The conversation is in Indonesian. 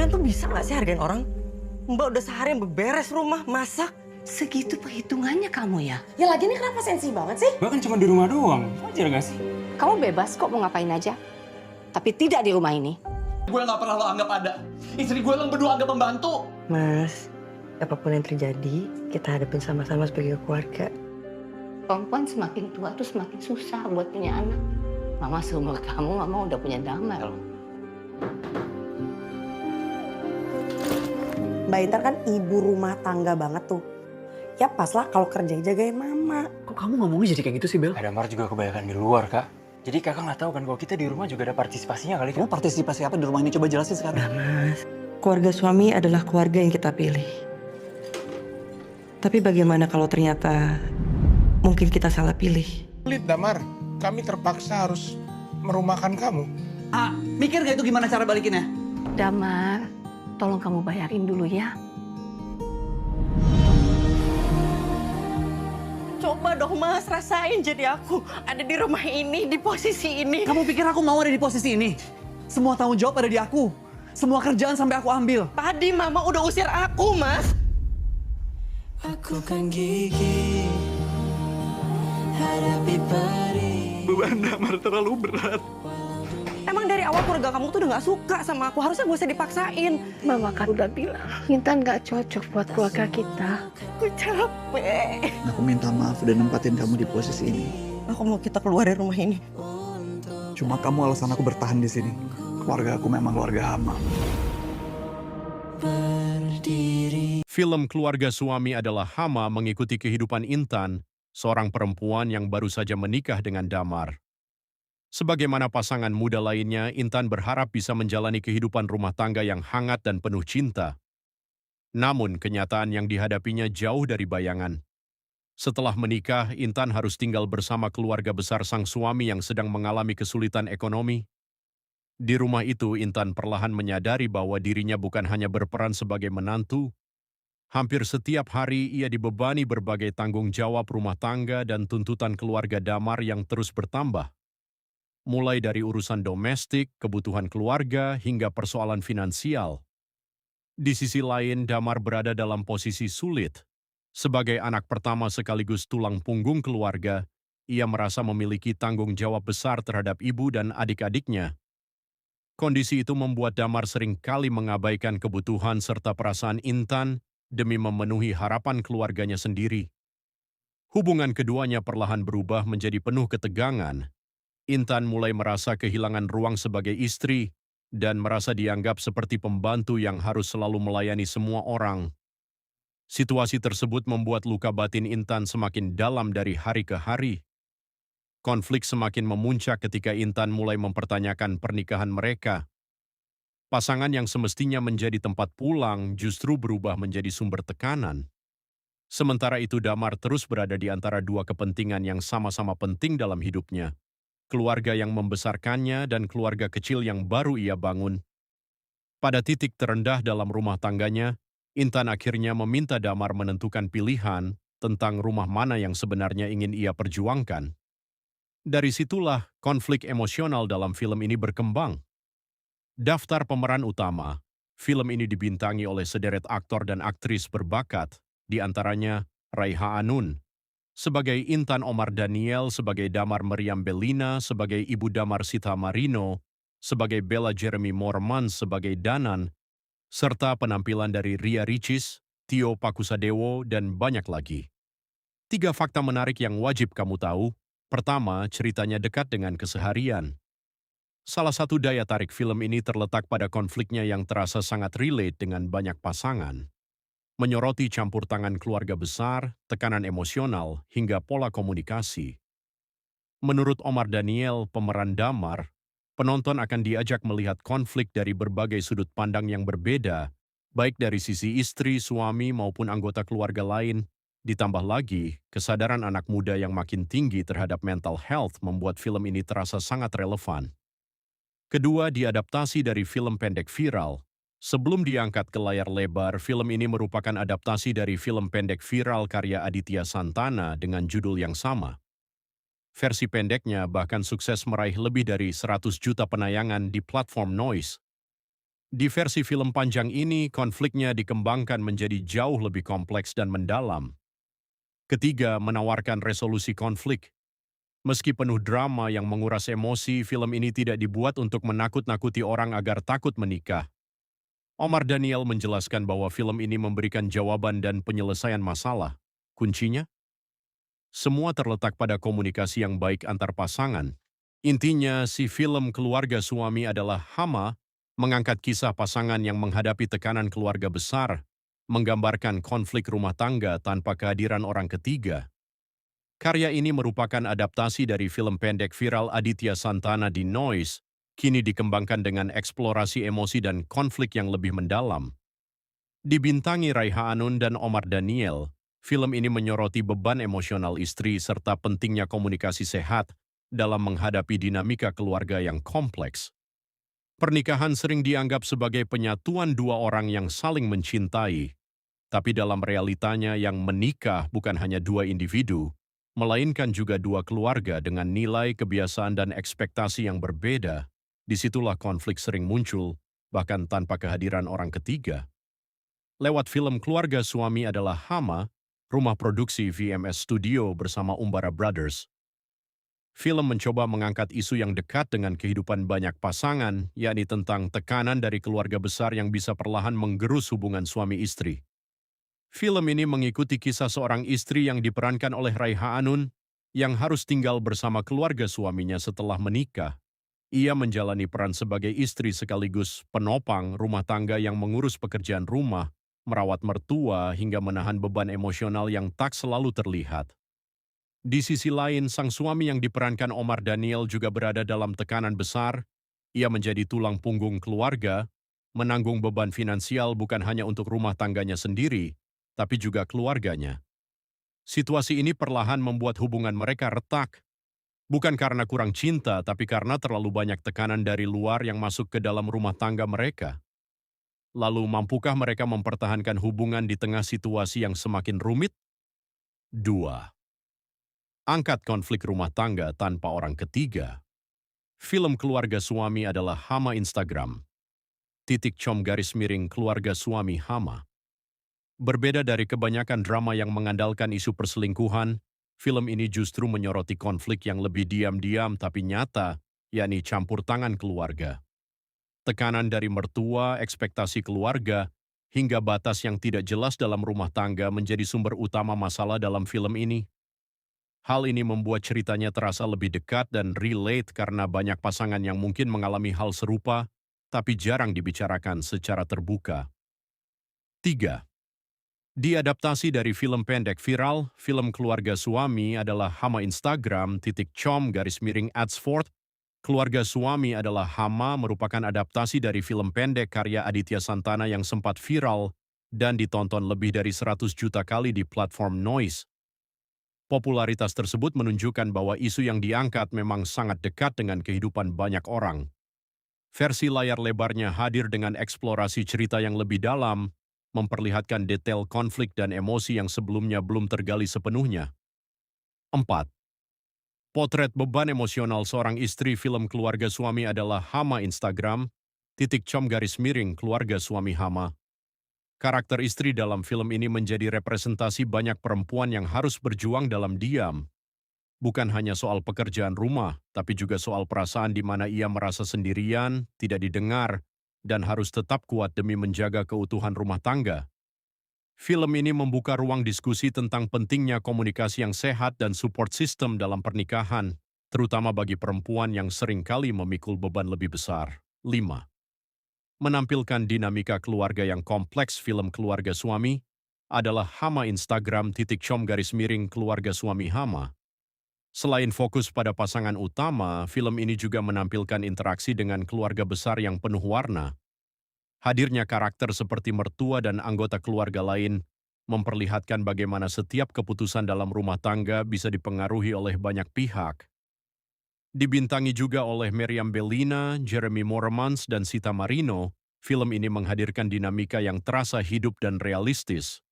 Kalian tuh bisa nggak sih hargain orang? Mbak udah seharian beberes rumah, masak. Segitu perhitungannya kamu ya? Ya lagi ini kenapa sensi banget sih? Mbak kan cuma di rumah doang, wajar gak sih? Kamu bebas kok mau ngapain aja. Tapi tidak di rumah ini. Gue gak pernah lo anggap ada. Istri gue lo berdua anggap pembantu. Mas, apapun yang terjadi, kita hadapin sama-sama sebagai keluarga. Perempuan semakin tua tuh semakin susah buat punya anak. Mama seumur kamu, mama udah punya Damar loh. Mbak Intan kan ibu rumah tangga banget tuh. Ya pas lah kalau kerja jagain mama. Kok kamu ngomongnya jadi kayak gitu sih, Bel? Damar juga kebanyakan di luar, Kak. Jadi kakak nggak tahu kan kalau kita di rumah juga ada partisipasinya kali, Kamu Kak. partisipasi apa di rumah ini? Coba jelasin sekarang. Mas, keluarga suami adalah keluarga yang kita pilih. Tapi bagaimana kalau ternyata mungkin kita salah pilih? Sulit, Damar. Kami terpaksa harus merumahkan kamu. Ah, mikir gak itu gimana cara balikinnya? Damar, tolong kamu bayarin dulu ya. Coba dong Mas, rasain jadi aku ada di rumah ini, di posisi ini. Kamu pikir aku mau ada di posisi ini? Semua tanggung jawab ada di aku. Semua kerjaan sampai aku ambil. Tadi Mama udah usir aku, Mas. Aku kan gigih hadapi perih. Beban Damar terlalu berat. Emang dari awal keluarga kamu tuh udah gak suka sama aku, harusnya gak usah dipaksain. Mama kan udah bilang, Intan gak cocok buat keluarga kita. Aku capek. Aku minta maaf udah nempatin kamu di posisi ini. Aku mau kita keluar dari rumah ini. Cuma kamu alasan aku bertahan di sini. Keluarga aku memang keluarga Hama. Film Keluarga Suami adalah Hama mengikuti kehidupan Intan, seorang perempuan yang baru saja menikah dengan Damar. Sebagaimana pasangan muda lainnya, Intan berharap bisa menjalani kehidupan rumah tangga yang hangat dan penuh cinta. Namun, kenyataan yang dihadapinya jauh dari bayangan. Setelah menikah, Intan harus tinggal bersama keluarga besar sang suami yang sedang mengalami kesulitan ekonomi. Di rumah itu, Intan perlahan menyadari bahwa dirinya bukan hanya berperan sebagai menantu. Hampir setiap hari ia dibebani berbagai tanggung jawab rumah tangga dan tuntutan keluarga Damar yang terus bertambah. Mulai dari urusan domestik, kebutuhan keluarga, hingga persoalan finansial. Di sisi lain, Damar berada dalam posisi sulit. Sebagai anak pertama sekaligus tulang punggung keluarga, ia merasa memiliki tanggung jawab besar terhadap ibu dan adik-adiknya. Kondisi itu membuat Damar sering kali mengabaikan kebutuhan serta perasaan Intan demi memenuhi harapan keluarganya sendiri. Hubungan keduanya perlahan berubah menjadi penuh ketegangan. Intan mulai merasa kehilangan ruang sebagai istri dan merasa dianggap seperti pembantu yang harus selalu melayani semua orang. Situasi tersebut membuat luka batin Intan semakin dalam dari hari ke hari. Konflik semakin memuncak ketika Intan mulai mempertanyakan pernikahan mereka. Pasangan yang semestinya menjadi tempat pulang justru berubah menjadi sumber tekanan. Sementara itu Damar terus berada di antara dua kepentingan yang sama-sama penting dalam hidupnya. Keluarga yang membesarkannya dan keluarga kecil yang baru ia bangun. Pada titik terendah dalam rumah tangganya, Intan akhirnya meminta Damar menentukan pilihan tentang rumah mana yang sebenarnya ingin ia perjuangkan. Dari situlah konflik emosional dalam film ini berkembang. Daftar pemeran utama, film ini dibintangi oleh sederet aktor dan aktris berbakat, di antaranya Raiha Anun, sebagai Intan Omar Daniel, sebagai Damar Meriam Bellina, sebagai Ibu Damar Sita Marino, sebagai Bella Jeremy Morman sebagai Danan, serta penampilan dari Ria Ricis, Tio Pakusadewo, dan banyak lagi. 3 fakta menarik yang wajib kamu tahu. Pertama, ceritanya dekat dengan keseharian. Salah satu daya tarik film ini terletak pada konfliknya yang terasa sangat relate dengan banyak pasangan. Menyoroti campur tangan keluarga besar, tekanan emosional, hingga pola komunikasi. Menurut Omar Daniel, pemeran Damar, penonton akan diajak melihat konflik dari berbagai sudut pandang yang berbeda, baik dari sisi istri, suami, maupun anggota keluarga lain. Ditambah lagi, kesadaran anak muda yang makin tinggi terhadap mental health membuat film ini terasa sangat relevan. Kedua, diadaptasi dari film pendek viral. Sebelum diangkat ke layar lebar, film ini merupakan adaptasi dari film pendek viral karya Aditya Santana dengan judul yang sama. Versi pendeknya bahkan sukses meraih lebih dari 100 juta penayangan di platform Noise. Di versi film panjang ini, konfliknya dikembangkan menjadi jauh lebih kompleks dan mendalam. Ketiga, menawarkan resolusi konflik. Meski penuh drama yang menguras emosi, film ini tidak dibuat untuk menakut-nakuti orang agar takut menikah. Omar Daniel menjelaskan bahwa film ini memberikan jawaban dan penyelesaian masalah. Kuncinya? Semua terletak pada komunikasi yang baik antar pasangan. Intinya, si film Keluarga Suami adalah Hama, mengangkat kisah pasangan yang menghadapi tekanan keluarga besar, menggambarkan konflik rumah tangga tanpa kehadiran orang ketiga. Karya ini merupakan adaptasi dari film pendek viral Aditya Santana di Noise, kini dikembangkan dengan eksplorasi emosi dan konflik yang lebih mendalam. Dibintangi Raiha Anun dan Omar Daniel, film ini menyoroti beban emosional istri serta pentingnya komunikasi sehat dalam menghadapi dinamika keluarga yang kompleks. Pernikahan sering dianggap sebagai penyatuan dua orang yang saling mencintai, tapi dalam realitanya yang menikah bukan hanya dua individu, melainkan juga dua keluarga dengan nilai, kebiasaan, dan ekspektasi yang berbeda. Disitulah konflik sering muncul, bahkan tanpa kehadiran orang ketiga. Lewat film Keluarga Suami adalah Hama, rumah produksi VMS Studio bersama Umbara Brothers. Film mencoba mengangkat isu yang dekat dengan kehidupan banyak pasangan, yakni tentang tekanan dari keluarga besar yang bisa perlahan menggerus hubungan suami istri. Film ini mengikuti kisah seorang istri yang diperankan oleh Raiha Anun yang harus tinggal bersama keluarga suaminya setelah menikah. Ia menjalani peran sebagai istri sekaligus penopang rumah tangga yang mengurus pekerjaan rumah, merawat mertua, hingga menahan beban emosional yang tak selalu terlihat. Di sisi lain, sang suami yang diperankan Omar Daniel juga berada dalam tekanan besar. Ia menjadi tulang punggung keluarga, menanggung beban finansial bukan hanya untuk rumah tangganya sendiri, tapi juga keluarganya. Situasi ini perlahan membuat hubungan mereka retak. Bukan karena kurang cinta, tapi karena terlalu banyak tekanan dari luar yang masuk ke dalam rumah tangga mereka. Lalu, mampukah mereka mempertahankan hubungan di tengah situasi yang semakin rumit? 2. Angkat konflik rumah tangga tanpa orang ketiga. Film Keluarga Suami adalah Hama Instagram. _Keluarga Suami Hama. Berbeda dari kebanyakan drama yang mengandalkan isu perselingkuhan, film ini justru menyoroti konflik yang lebih diam-diam tapi nyata, yakni campur tangan keluarga. Tekanan dari mertua, ekspektasi keluarga, hingga batas yang tidak jelas dalam rumah tangga menjadi sumber utama masalah dalam film ini. Hal ini membuat ceritanya terasa lebih dekat dan relate karena banyak pasangan yang mungkin mengalami hal serupa, tapi jarang dibicarakan secara terbuka. 3. Diadaptasi dari film pendek viral, film Keluarga Suami adalah Hama Instagram _adsford. Keluarga Suami adalah Hama merupakan adaptasi dari film pendek karya Aditya Santana yang sempat viral dan ditonton lebih dari 100 juta kali di platform Noise. Popularitas tersebut menunjukkan bahwa isu yang diangkat memang sangat dekat dengan kehidupan banyak orang. Versi layar lebarnya hadir dengan eksplorasi cerita yang lebih dalam, memperlihatkan detail konflik dan emosi yang sebelumnya belum tergali sepenuhnya. 4. Potret beban emosional seorang istri film Keluarga Suami adalah Hama Instagram _Keluarga Suami Hama. Karakter istri dalam film ini menjadi representasi banyak perempuan yang harus berjuang dalam diam. Bukan hanya soal pekerjaan rumah, tapi juga soal perasaan di mana ia merasa sendirian, tidak didengar, dan harus tetap kuat demi menjaga keutuhan rumah tangga. Film ini membuka ruang diskusi tentang pentingnya komunikasi yang sehat dan support system dalam pernikahan, terutama bagi perempuan yang seringkali memikul beban lebih besar. 5. Menampilkan dinamika keluarga yang kompleks, film Keluarga Suami adalah Hama Instagram _Keluarga Suami Hama. Selain fokus pada pasangan utama, film ini juga menampilkan interaksi dengan keluarga besar yang penuh warna. Hadirnya karakter seperti mertua dan anggota keluarga lain memperlihatkan bagaimana setiap keputusan dalam rumah tangga bisa dipengaruhi oleh banyak pihak. Dibintangi juga oleh Meriam Bellina, Jeremy Moremans, dan Sita Marino, film ini menghadirkan dinamika yang terasa hidup dan realistis.